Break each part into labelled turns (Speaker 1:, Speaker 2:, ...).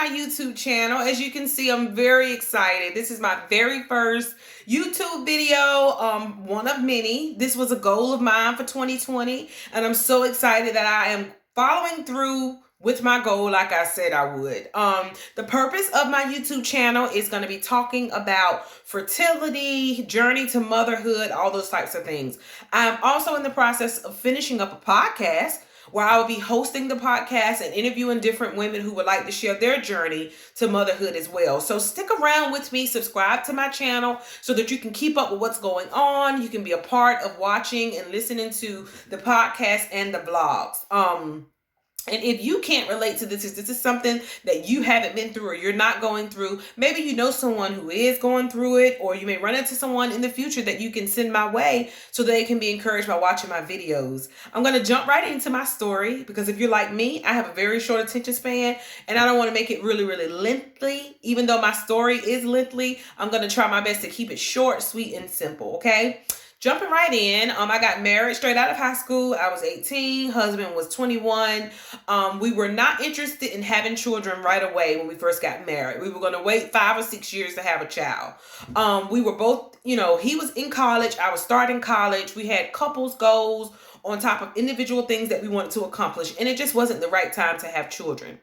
Speaker 1: my YouTube channel. As you can see, I'm very excited. This is my very first YouTube video, one of many. This was a goal of mine for 2020, and I'm so excited that I am following through with my goal like I said I would. The purpose of my YouTube channel is going to be talking about fertility, journey to motherhood, all those types of things. I'm also in the process of finishing up a podcast where I will be hosting the podcast and interviewing different women who would like to share their journey to motherhood as well. So stick around with me, subscribe to my channel so that you can keep up with what's going on. You can be a part of watching and listening to the podcast and the vlogs. And if you can't relate to this, if this is something that you haven't been through or you're not going through, maybe you know someone who is going through it, or you may run into someone in the future that you can send my way so they can be encouraged by watching my videos. I'm going to jump right into my story because if you're like me, I have a very short attention span and I don't want to make it really, really lengthy. Even though my story is lengthy, I'm going to try my best to keep it short, sweet, and simple, okay? Jumping right in, I got married straight out of high school. I was 18, husband was 21. We were not interested in having children right away when we first got married. We were going to wait 5 or 6 years to have a child. We were both, he was in college. I was starting college. We had couples goals on top of individual things that we wanted to accomplish. And it just wasn't the right time to have children.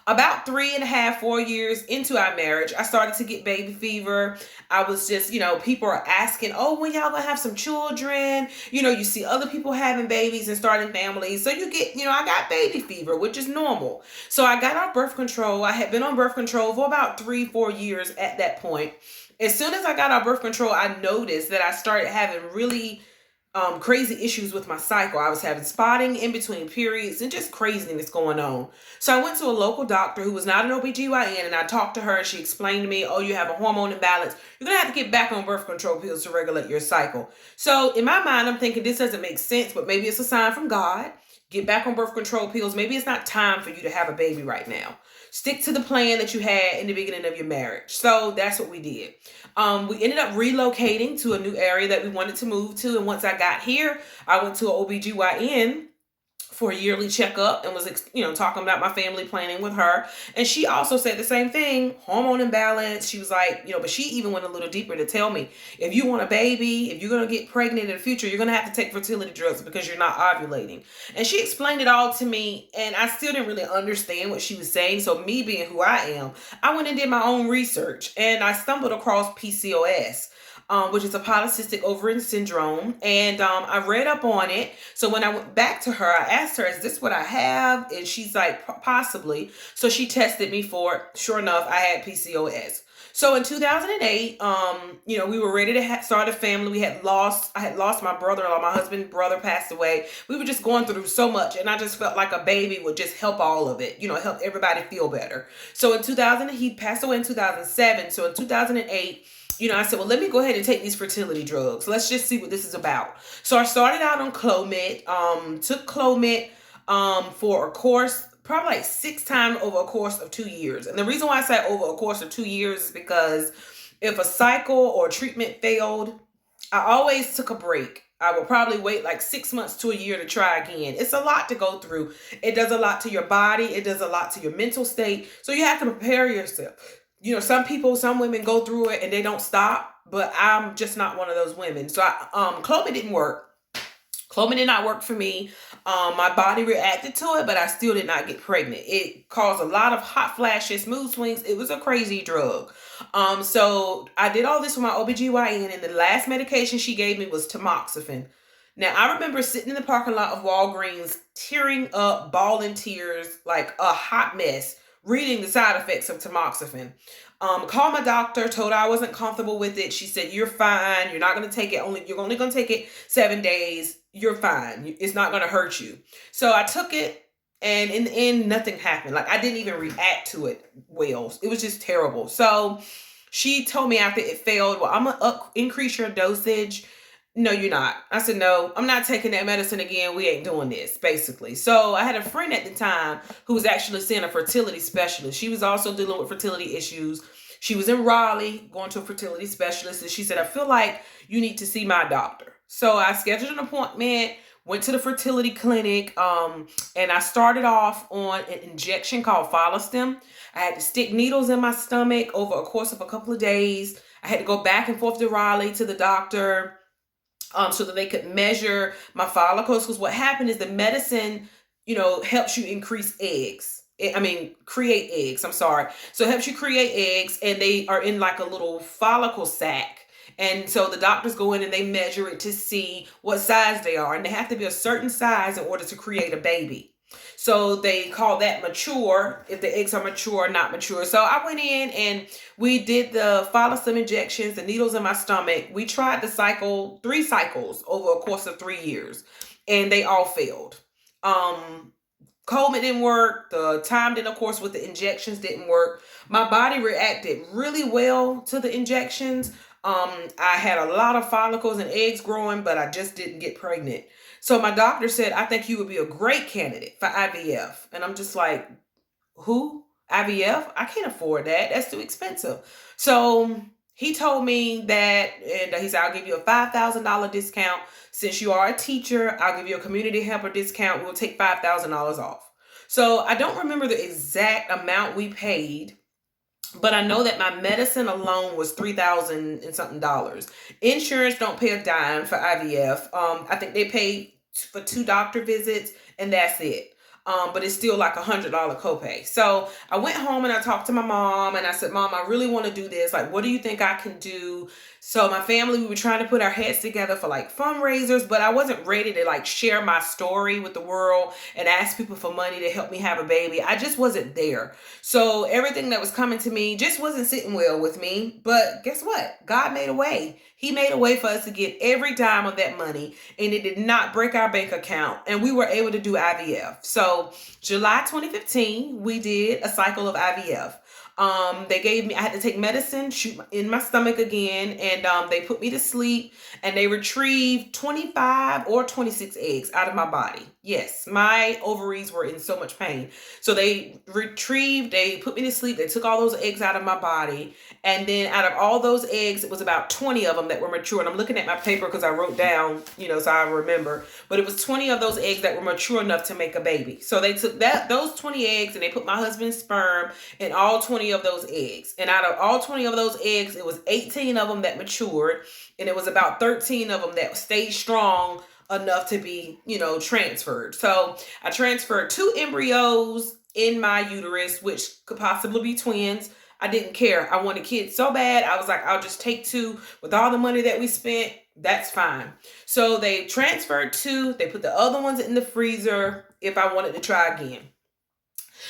Speaker 1: About 3.5, 4 years into our marriage, I started to get baby fever. I was just, people are asking, oh, when y'all gonna have some children? You see other people having babies and starting families. So you get, I got baby fever, which is normal. So I got off birth control. I had been on birth control for about 3-4 years at that point. As soon as I got off birth control, I noticed that I started having really crazy issues with my cycle. I was having spotting in between periods and just craziness going on. So I went to a local doctor who was not an OBGYN, and I talked to her and she explained to me, oh, you have a hormone imbalance. You're going to have to get back on birth control pills to regulate your cycle. So in my mind, I'm thinking this doesn't make sense, but maybe it's a sign from God. Get back on birth control pills. Maybe it's not time for you to have a baby right now. Stick to the plan that you had in the beginning of your marriage. So that's what we did. We ended up relocating to a new area that we wanted to move to. And once I got here, I went to an OBGYN for a yearly checkup and was, talking about my family planning with her. And she also said the same thing, hormone imbalance. She was like, but she even went a little deeper to tell me, if you want a baby, if you're going to get pregnant in the future, you're going to have to take fertility drugs because you're not ovulating. And she explained it all to me, and I still didn't really understand what she was saying. So me being who I am, I went and did my own research, and I stumbled across PCOS. Which is a polycystic ovarian syndrome. And I read up on it. So when I went back to her, I asked her, is this what I have? And she's like, possibly. So she tested me for it. Sure enough, I had PCOS. So in 2008, we were ready to start a family. I had lost my brother-in-law. My husband's brother passed away. We were just going through so much. And I just felt like a baby would just help all of it, help everybody feel better. So in 2000, he passed away in 2007. So in 2008, I said, well, let me go ahead and take these fertility drugs. Let's just see what this is about. So I started out on Clomid, took Clomid for a course, probably like 6 times over a course of 2 years. And the reason why I say over a course of 2 years is because if a cycle or treatment failed, I always took a break. I would probably wait like 6 months to a year to try again. It's a lot to go through. It does a lot to your body. It does a lot to your mental state. So you have to prepare yourself. Some women go through it and they don't stop, but I'm just not one of those women. So Clomid didn't work. Clomid did not work for me. My body reacted to it, but I still did not get pregnant. It caused a lot of hot flashes, mood swings. It was a crazy drug. So I did all this with my OBGYN, and the last medication she gave me was tamoxifen. Now, I remember sitting in the parking lot of Walgreens, tearing up, bawling tears, like a hot mess, reading the side effects of tamoxifen. Called my doctor, told her I wasn't comfortable with it. She said, you're fine. You're not going to take it. You're only going to take it 7 days. You're fine. It's not going to hurt you. So I took it, and in the end, nothing happened. Like, I didn't even react to it well. It was just terrible. So she told me after it failed, well, I'm going to increase your dosage. No, you're not. I said, no, I'm not taking that medicine again. We ain't doing this, basically. So I had a friend at the time who was actually seeing a fertility specialist. She was also dealing with fertility issues. She was in Raleigh going to a fertility specialist. And she said, I feel like you need to see my doctor. So I scheduled an appointment, went to the fertility clinic, and I started off on an injection called Follistim. I had to stick needles in my stomach over a course of a couple of days. I had to go back and forth to Raleigh to the doctor, so that they could measure my follicles. Because what happened is the medicine, helps you increase eggs. Create eggs. I'm sorry. So it helps you create eggs, and they are in like a little follicle sac. And so the doctors go in and they measure it to see what size they are. And they have to be a certain size in order to create a baby. So they call that mature, if the eggs are mature or not mature. So I went in and we did the follicle injections, the needles in my stomach. We tried the cycle, 3 cycles over a course of 3 years, and they all failed. Coleman didn't work. The time didn't, of course, with the injections didn't work. My body reacted really well to the injections. I had a lot of follicles and eggs growing, but I just didn't get pregnant. So my doctor said, I think you would be a great candidate for IVF. And I'm just like, who? IVF? I can't afford that. That's too expensive. So he told me that, and he said, I'll give you a $5,000 discount. Since you are a teacher, I'll give you a community helper discount. We'll take $5,000 off. So I don't remember the exact amount we paid, but I know that my medicine alone was $3,000 and something dollars. Insurance don't pay a dime for IVF. I think they pay for 2 doctor visits, and that's it. But it's still like $100 copay. So I went home and I talked to my mom and I said, Mom, I really want to do this. Like, what do you think I can do? So my family, we were trying to put our heads together for like fundraisers, but I wasn't ready to like share my story with the world and ask people for money to help me have a baby. I just wasn't there. So everything that was coming to me just wasn't sitting well with me. But guess what? God made a way. He made a way for us to get every dime of that money, and it did not break our bank account, and we were able to do IVF. So July 2015, we did a cycle of IVF. They gave me, I had to take medicine, shoot in my stomach again, and they put me to sleep, and they retrieved 25 or 26 eggs out of my body. Yes, my ovaries were in so much pain. So they put me to sleep, they took all those eggs out of my body, and then out of all those eggs, it was about 20 of them that were mature. And I'm looking at my paper because I wrote down, so I remember, but it was 20 of those eggs that were mature enough to make a baby. So they took those 20 eggs and they put my husband's sperm in all 20 of those eggs. And out of all 20 of those eggs, it was 18 of them that matured, and it was about 13 of them that stayed strong enough to be, transferred. So I transferred 2 embryos in my uterus, which could possibly be twins. I didn't care. I wanted kids so bad. I was like, I'll just take 2 with all the money that we spent. That's fine. So they transferred 2. They put the other ones in the freezer if I wanted to try again.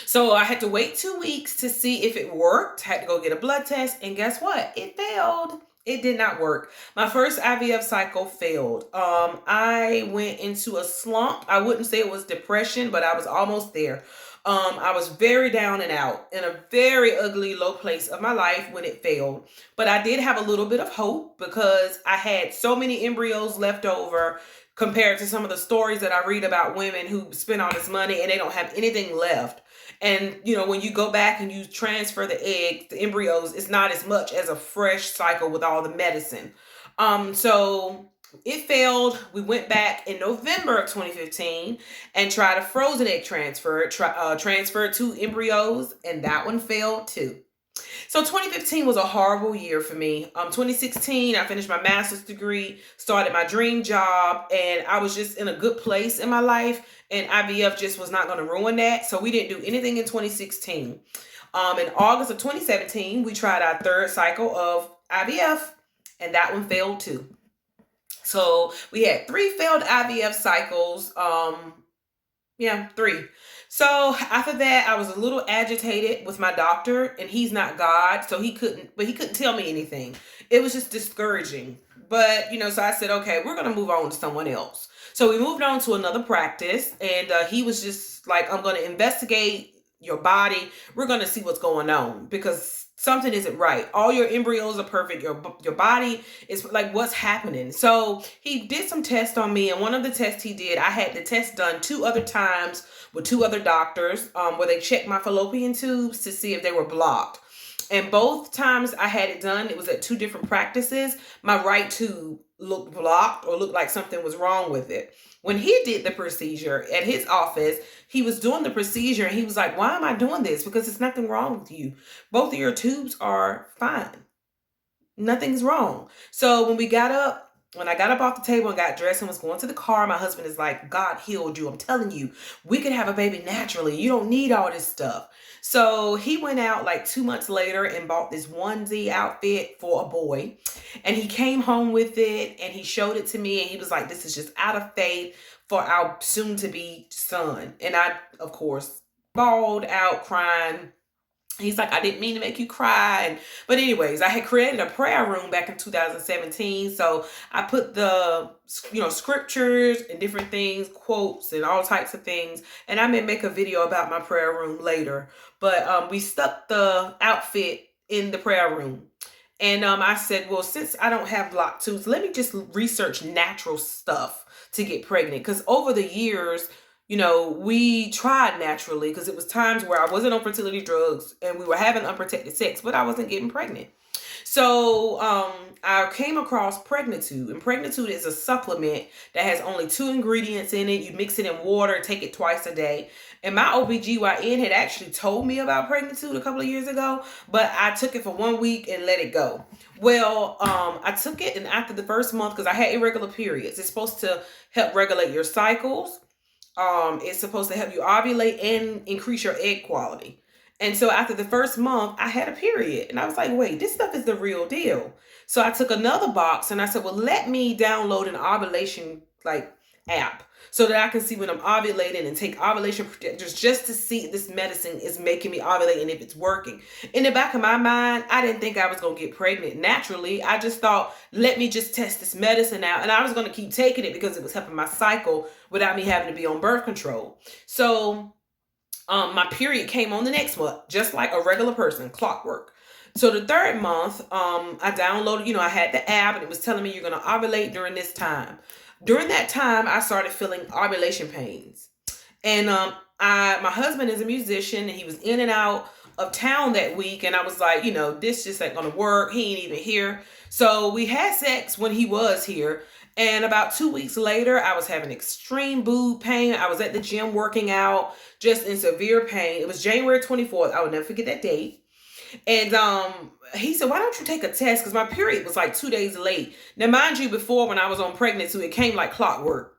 Speaker 1: So I had to wait 2 weeks to see if it worked. Had to go get a blood test, and guess what? It failed. It did not work. My first IVF cycle failed. I went into a slump. I wouldn't say it was depression, but I was almost there. I was very down and out in a very ugly, low place of my life when it failed. But I did have a little bit of hope because I had so many embryos left over compared to some of the stories that I read about women who spend all this money and they don't have anything left. And, when you go back and you transfer the eggs, the embryos, it's not as much as a fresh cycle with all the medicine. So it failed. We went back in November of 2015 and tried a frozen egg transfer, transferred 2 embryos, and that one failed too. So 2015 was a horrible year for me. 2016, I finished my master's degree, started my dream job, and I was just in a good place in my life, and IVF just was not going to ruin that. So we didn't do anything in 2016. In August of 2017, we tried our 3rd cycle of IVF, and that one failed too. So we had 3 failed IVF cycles. 3. So after that, I was a little agitated with my doctor, and he's not God, so he couldn't tell me anything. It was just discouraging. But, so I said, okay, we're going to move on to someone else. So we moved on to another practice, and he was just like, I'm going to investigate your body. We're going to see what's going on because something isn't right. All your embryos are perfect. Your body is like, what's happening? So he did some tests on me, and one of the tests he did, I had the test done 2 other times with 2 other doctors, where they checked my fallopian tubes to see if they were blocked. And both times I had it done, it was at 2 different practices. My right tube looked blocked or looked like something was wrong with it. When he did the procedure at his office, he was doing the procedure and he was like, "Why am I doing this? Because there's nothing wrong with you. Both of your tubes are fine. Nothing's wrong." So when I got up off the table and got dressed and was going to the car, my husband is like, "God healed you. I'm telling you, we could have a baby naturally. You don't need all this stuff." So he went out like 2 months later and bought this onesie outfit for a boy. And he came home with it and he showed it to me. And he was like, "This is just out of faith for our soon to be son." And I, of course, bawled out crying. He's like, "I didn't mean to make you cry." But anyways, I had created a prayer room back in 2017. So I put the, scriptures and different things, quotes and all types of things. And I may make a video about my prayer room later. But we stuck the outfit in the prayer room. And I said, well, since I don't have blocked tubes, let me just research natural stuff to get pregnant. Because over the years, we tried naturally because it was times where I wasn't on fertility drugs and we were having unprotected sex, but I wasn't getting pregnant. So I came across Pregnitude, and Pregnitude is a supplement that has only 2 ingredients in it. You mix it in water, take it twice a day. And my OBGYN had actually told me about Pregnitude a couple of years ago, but I took it for 1 week and let it go. Well, I took it, and after the first month, because I had irregular periods, it's supposed to help regulate your cycles. It's supposed to help you ovulate and increase your egg quality. And so after the first month, I had a period. And I was like, wait, this stuff is the real deal. So I took another box and I said, well, let me download an ovulation app so that I can see when I'm ovulating and take ovulation protectors just to see if this medicine is making me ovulate and if it's working. In the back of my mind, I didn't think I was going to get pregnant naturally. I just thought, let me just test this medicine out. And I was going to keep taking it because it was helping my cycle without me having to be on birth control. So my period came on the next month, just like a regular person, clockwork. So the third month, I downloaded, I had the app and it was telling me you're going to ovulate during this time. During that time, I started feeling ovulation pains. And my husband is a musician and he was in and out of town that week. And I was like, this just ain't going to work. He ain't even here. So we had sex when he was here. And about 2 weeks later, I was having extreme boob pain. I was at the gym working out, just in severe pain. It was January 24th. I will never forget that date. And he said, why don't you take a test? Because my period was like 2 days late. Now, mind you, before when I was on pregnancy, it came like clockwork,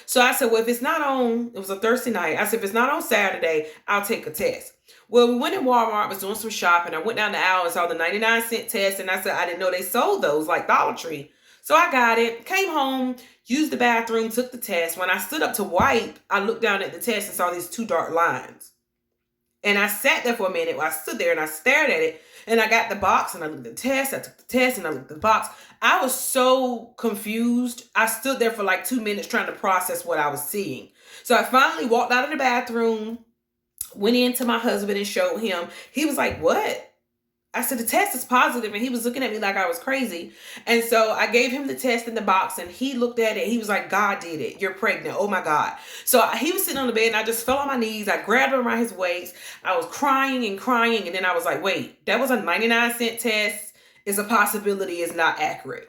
Speaker 1: So I said, well, if it's not on, it was a Thursday night. I said, if it's not on Saturday, I'll take a test. Well, we went in Walmart, was doing some shopping. I went down the aisle and saw the 99-cent test. And I said, I didn't know they sold those like Dollar Tree. So I got it, came home, used the bathroom, took the test. When I stood up to wipe, I looked down at the test and saw these 2 dark lines. And I sat there for a minute while I stood there and I stared at it. And I got the box and I looked at the test. I took the test and I looked at the box. I was so confused. I stood there for like 2 minutes trying to process what I was seeing. So I finally walked out of the bathroom, went in to my husband and showed him. He was like, what? I said, the test is positive. And he was looking at me like I was crazy. And so I gave him the test in the box and he looked at it. He was like, God did it. You're pregnant. Oh my God. So he was sitting on the bed and I just fell on my knees. I grabbed him around his waist. I was crying and crying. And then I was like, wait, that was a 99-cent test. Is a possibility, is not accurate.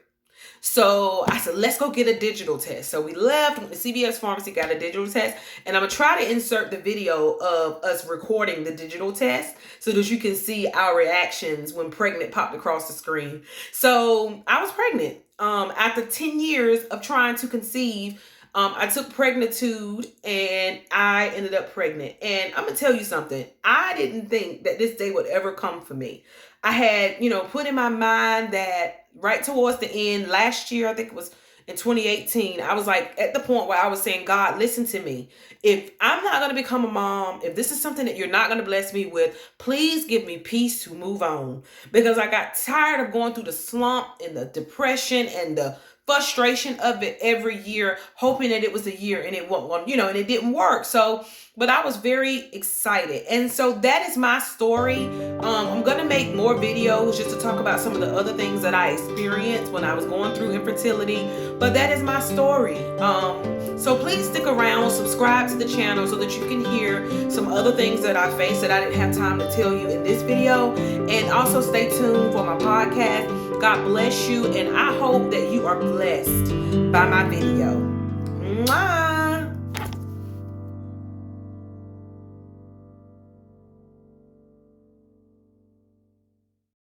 Speaker 1: So I said, let's go get a digital test. So we left, went to CVS Pharmacy, got a digital test. And I'm going to try to insert the video of us recording the digital test so that you can see our reactions when pregnant popped across the screen. So I was pregnant. After 10 years of trying to conceive, I took Pregnitude and I ended up pregnant. And I'm going to tell you something. I didn't think that this day would ever come for me. I had, put in my mind that right towards the end last year, I think it was in 2018, I was like at the point where I was saying, God, listen to me. If I'm not going to become a mom, if this is something that you're not going to bless me with, please give me peace to move on. Because I got tired of going through the slump and the depression and the frustration of it every year, hoping that it was a year and it won't, and it didn't work. So, but I was very excited. And so that is my story. I'm going to make more videos just to talk about some of the other things that I experienced when I was going through infertility. But that is my story. So please stick around, subscribe to the channel so that you can hear some other things that I faced that I didn't have time to tell you in this video. And also stay tuned for my podcast. God bless you, and I hope that you are blessed by my video. Mwah!